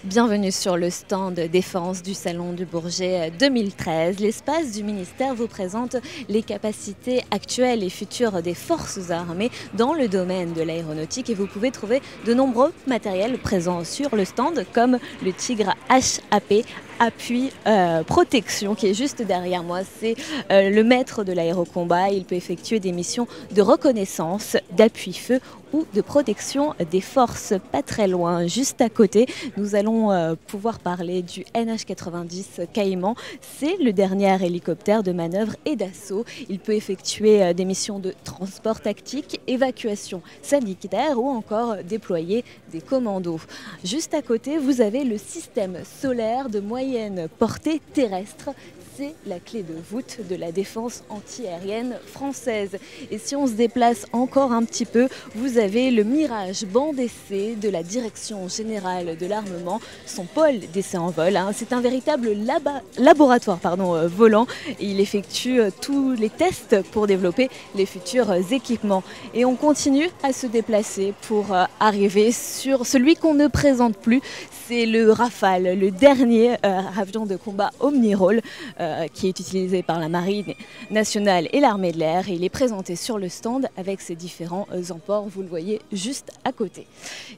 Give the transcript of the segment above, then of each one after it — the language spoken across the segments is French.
Bienvenue sur le stand défense du Salon du Bourget 2013. L'espace du ministère vous présente les capacités actuelles et futures des forces armées dans le domaine de l'aéronautique et vous pouvez trouver de nombreux matériels présents sur le stand comme le Tigre HAP appui protection qui est juste derrière moi. C'est le maître de l'aérocombat. Il peut effectuer des missions de reconnaissance, d'appui-feu ou de protection des forces. Pas très loin, juste à côté, nous allons pouvoir parler du NH90 Caïman. C'est le dernier hélicoptère de manœuvre et d'assaut. Il peut effectuer des missions de transport tactique, évacuation sanitaire ou encore déployer des commandos. Juste à côté, vous avez le système solaire de moyenne portée terrestre. C'est la clé de voûte de la défense antiaérienne française. Et si on se déplace encore un petit peu, vous avez le Mirage banc d'essai de la Direction Générale de l'Armement, son pôle d'essai en vol. C'est un véritable laboratoire volant. Et il effectue tous les tests pour développer les futurs équipements. Et on continue à se déplacer pour arriver sur celui qu'on ne présente plus. C'est le Rafale, le dernier avion de combat omnirôle qui est utilisé par la Marine nationale et l'armée de l'air. Il est présenté sur le stand avec ses différents emports, vous le voyez juste à côté.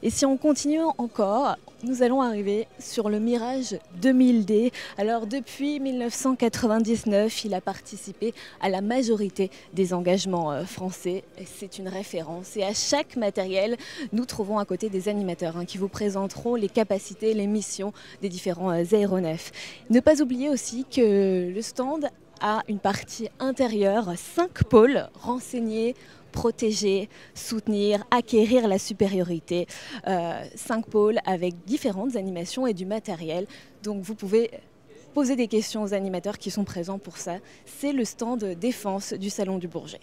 Et si on continue encore, nous allons arriver sur le Mirage 2000D. Alors depuis 1999, il a participé à la majorité des engagements français. C'est une référence et à chaque matériel, nous trouvons à côté des animateurs qui vous présenteront les capacités, les missions des différents aéronefs. Ne pas oublier aussi que le stand a une partie intérieure, 5 pôles, renseigner, protéger, soutenir, acquérir la supériorité. 5 pôles avec différentes animations et du matériel. Donc vous pouvez poser des questions aux animateurs qui sont présents pour ça. C'est le stand défense du Salon du Bourget.